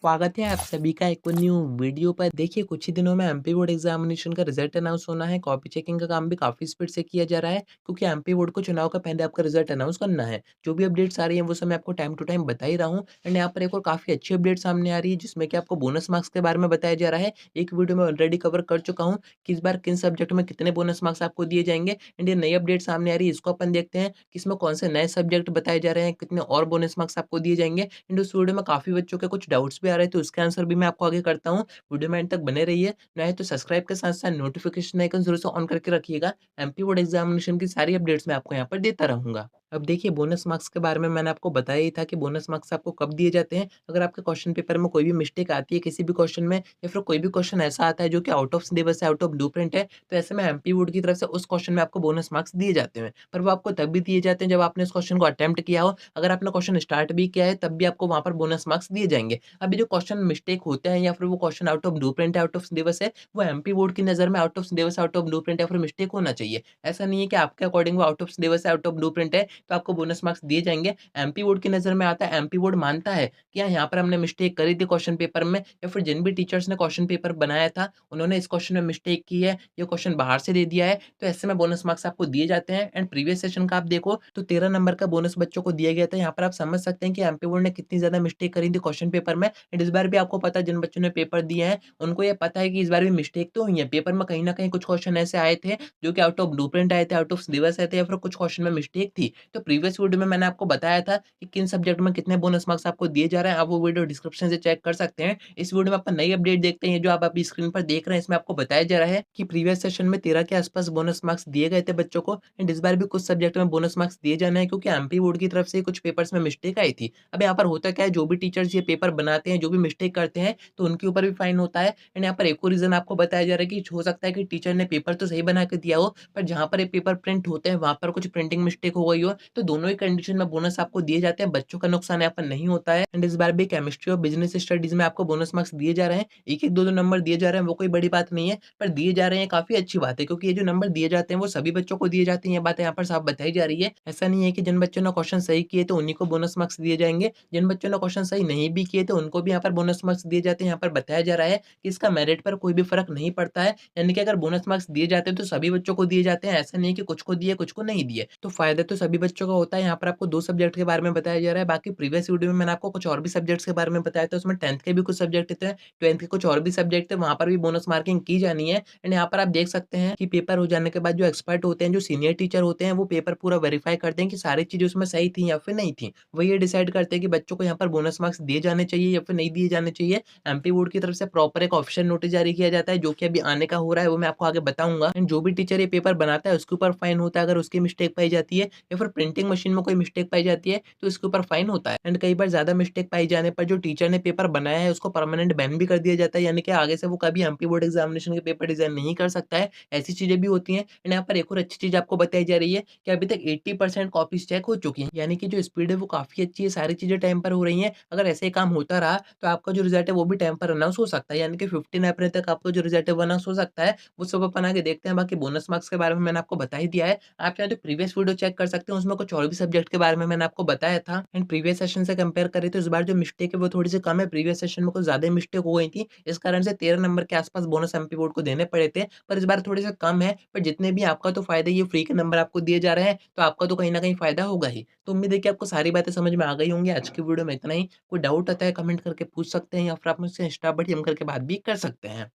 स्वागत है आप सभी का एक न्यू वीडियो पर। देखिए कुछ ही दिनों में एमपी बोर्ड एग्जामिनेशन का रिजल्ट अनाउंस होना है। कॉपी चेकिंग का काम भी काफ़ी स्पीड से किया जा रहा है क्योंकि एमपी बोर्ड को चुनाव का पहले आपका रिजल्ट अनाउंस करना है। जो भी अपडेट्स आ रही हैं वो सब मैं आपको टाइम टू टाइम बता ही रहा हूँ। एंड यहाँ पर एक और काफ़ी अच्छी अपडेट सामने आ रही है जिसमें कि आपको बोनस मार्क्स के बारे में बताया जा रहा है। एक वीडियो में ऑलरेडी कवर कर चुका हूँ कि इस बार किन सब्जेक्ट में कितने बोनस मार्क्स आपको दिए जाएंगे। एंड ये नई अपडेट सामने आ रही है, इसको अपन देखते हैं कि इसमें कौन से नए सब्जेक्ट बताए जा रहे हैं, कितने और बोनस मार्क्स आपको दिए जाएंगे। एंड उस वीडियो में काफ़ी बच्चों के कुछ डाउट्स भी आ रहे थे, उसके आंसर भी मैं आपको आगे करता हूँ। वीडियो में एंड तक बने रहिए। नहीं तो सब्सक्राइब के साथ-साथ नोटिफ़िकेशन आइकन ज़रूर से ऑन करके रखिएगा। एमपी बोर्ड एग्ज़ामिनेशन की सारी अपडेट्स मैं आपको यहाँ पर देता रहूँगा। अब देखिए बोनस मार्क्स के बारे में मैंने आपको बताया ही था कि बोनस मार्क्स आपको कब दिए जाते हैं। अगर आपके क्वेश्चन पेपर में कोई भी मिस्टेक आती है किसी भी क्वेश्चन में, या फिर कोई भी क्वेश्चन ऐसा आता है जो कि आउट ऑफ सिलेबस है, आउट ऑफ ब्लूप्रिंट है, तो ऐसे में एमपी बोर्ड की तरफ से उस क्वेश्चन में आपको बोनस मार्क्स दिए जाते हैं। पर वो आपको तब भी दिए जाते हैं जब आपने उस क्वेश्चन को अटेम्प्ट किया हो। अगर आपने क्वेश्चन स्टार्ट भी किया है तब भी आपको वहाँ पर बोनस मार्क्स दिए जाएँगे। अभी जो क्वेश्चन मिस्टेक होते हैं या फिर वो क्वेश्चन आउट ऑफ ब्लूप्रिंट है, आउट ऑफ सिलेबस है, वो एमपी बोर्ड की नज़र में out of syllabus, out of blueprint या फिर मिस्टेक होना चाहिए। ऐसा नहीं है कि आपके अकॉर्डिंग वो आउट ऑफ सिलेबस है, आउट ऑफ ब्लूप्रिंट है, तो आपको बोनस मार्क्स दिए जाएँगे। एमपी बोर्ड की नज़र में आता है, एमपी बोर्ड मानता है कि हाँ, यहाँ पर हमने मिस्टेक करी थी क्वेश्चन पेपर में, या फिर जिन भी टीचर्स ने क्वेश्चन पेपर बनाया था, उन्होंने इस क्वेश्चन में मिस्टेक की है, ये क्वेश्चन बाहर से दे दिया है, तो ऐसे में बोनस मार्क्स आपको दिए जाते हैं। एंड प्रीवियस सेशन का आप देखो तो 13 नंबर का बोनस बच्चों को दिया गया था। यहाँ पर आप समझ सकते हैं कि एमपी बोर्ड ने कितनी ज़्यादा मिस्टेक करी थी क्वेश्चन पेपर में। एंड इस बार भी आपको पता है जिन बच्चों ने पेपर दिए हैं, उनको ये पता है कि इस बार भी मिस्टेक तो हुई है। पेपर में कहीं न कहीं कुछ क्वेश्चन ऐसे आए थे जो कि आउट ऑफ ब्लूप्रिंट आए थे, आउट ऑफ सिलेबस आए थे, या फिर कुछ क्वेश्चन में मिस्टेक थी। तो प्रीवियस वीडियो में मैंने आपको बताया था कि किन सब्जेक्ट में कितने बोनस मार्क्स आपको दिए जा रहे हैं। आप वो वीडियो डिस्क्रिप्शन से चेक कर सकते हैं। इस वीडियो में अपन नई अपडेट देखते हैं जो आप अभी स्क्रीन पर देख रहे हैं। इसमें आपको बताया जा रहा है कि प्रीवियस सेशन में 13 के आसपास बोनस मार्क्स दिए गए थे बच्चों को। एंड इस बार भी कुछ सब्जेक्ट में बोनस मार्क्स दिए जाने हैं क्योंकि एमपी बोर्ड की तरफ से कुछ पेपर्स में मिस्टेक आई थी। अब यहाँ पर होता क्या है, जो भी टीचर्स ये पेपर बनाते हैं, जो भी मिस्टेक करते हैं, तो उनके ऊपर भी फाइन होता है। एंड यहाँ पर एक और रीज़न आपको बताया जा रहा है कि हो सकता है कि टीचर ने पेपर तो सही बना के दिया हो, पर जहाँ पर ये पेपर प्रिंट होते हैं वहाँ पर कुछ प्रिंटिंग मिस्टेक हो गई हो, तो दोनों ही कंडीशन में बोनस आपको दिए जाते हैं। बच्चों का नुकसान यहाँ पर नहीं होता है। एंड इस बार भी केमिस्ट्री और बिज़नेस स्टडीज़ में आपको बोनस मार्क्स दिए जा रहे हैं। 1-1 2-2 नंबर दिए जा रहे हैं, वो कोई बड़ी बात नहीं है, पर दिए जा रहे हैं, काफ़ी अच्छी बात है क्योंकि ये जो नंबर दिए जाते हैं वो सभी बच्चों को दिए जाते हैं। ये बात यहाँ पर साफ बताई जा रही है। ऐसा नहीं है कि जिन बच्चों ने क्वेश्चन सही किए तो उन्हीं को बोनस मार्क्स दिए जाएँगे। जिन बच्चों ने क्वेश्चन सही नहीं भी किए तो उनको भी यहाँ पर बोनस मार्क्स दिए जाते हैं। यहाँ पर बताया जा रहा है कि इसका मेरिट पर कोई भी फ़र्क नहीं पड़ता है। यानी कि अगर बोनस मार्क्स दिए जाते हैं तो सभी बच्चों को दिए जाते हैं। ऐसा नहीं है कि कुछ को दिए, कुछ को नहीं दिए। तो फ़ायदा तो सभी बच्चों का होता है। यहाँ पर आपको 2 सब्जेक्ट के बारे में बताया जा रहा है। बाकी प्रीवियस वीडियो में मैंने आपको कुछ और भी सब्जेक्ट्स के बारे में बताया था। उसमें 10th के भी कुछ सब्जेक्ट थे, 12th के कुछ और भी सब्जेक्ट थे, वहाँ पर भी बोनस मार्किंग की जानी है। एंड यहाँ पर आप देख सकते हैं कि पेपर हो जाने के बाद जो एक्सपर्ट होते हैं, जो सीनियर टीचर होते हैं, वो पेपर पूरा वेरीफाई करते हैं कि सारी चीज़ें उसमें सही थी या फिर नहीं थी। वो ये डिसाइड करते हैं कि बच्चों को यहाँ पर बोनस मार्क्स दिए जाने चाहिए या फिर नहीं दिए जाने चाहिए। एमपी बोर्ड की तरफ से प्रॉपर एक ऑफिशियल नोटिस जारी किया जाता है जो कि अभी आने का हो रहा है, वो मैं आपको आगे बताऊँगा। एंड जो भी टीचर ये पेपर बनाता है उसके ऊपर फाइन होता है अगर उसकी मिस्टेक पाई जाती है, या फिर प्रिंटिंग मशीन में कोई मिस्टेक पाई जाती है तो इसके ऊपर फाइन होता है। एंड कई बार ज़्यादा मिस्टेक पाई जाने पर जो टीचर ने पेपर बनाया है उसको परमानेंट बैन भी कर दिया जाता है, यानी कि आगे से वो कभी एमपी बोर्ड एग्जामिनेशन के पेपर डिज़ाइन नहीं कर सकता है। ऐसी चीज़ें भी होती हैं। एंड यहाँ पर एक और अच्छी चीज़ आपको बताई जा रही है कि अभी तक 80% कॉपीज़ चेक हो चुकी हैं, यानी कि जो स्पीड है वो काफ़ी अच्छी है, सारी चीज़ें टाइम पर हो रही हैं। अगर ऐसे ही काम होता रहा तो आपका जो रिज़ल्ट है वो भी टाइम पर अनाउंस हो सकता है, यानी कि 15 अप्रैल तक आपका जो रिज़ल्ट है वो अनाउंस हो सकता है। वो सब अपन आगे देखते हैं। बाकी बोनस मार्क्स के बारे में मैंने आपको बता ही दिया है। आप चाहे तो प्रीवियस वीडियो चेक कर सकते हैं, उसमें कुछ और भी सब्जेक्ट के बारे में मैंने आपको बताया था। एंड प्रीवियस सेशन से कंपेयर करें तो इस बार जो मिस्टेक है वो थोड़ी-सी कम है। प्रीवियस सेशन में कुछ ज़्यादा मिस्टेक हो गई थी। इस कारण से 13 नंबर के आस-पास बोनस एमपी बोर्ड को देने पड़े थे, पर इस बार थोड़े-से कम है। पर जितने भी आपका तो फ़ायदा ही है, फ्री के नंबर आपको दिए जा रहे हैं, तो आपका तो कहीं न कहीं फ़ायदा होगा ही। तो उम्मीद है कि आपको सारी बातें समझ में आ गई होंगी। आज की वीडियो में इतना ही। कोई डाउट आता है कमेंट करके पूछ सकते हैं, या फिर आप मुझसे इंस्टा पर डीएम करके बात भी कर सकते हैं।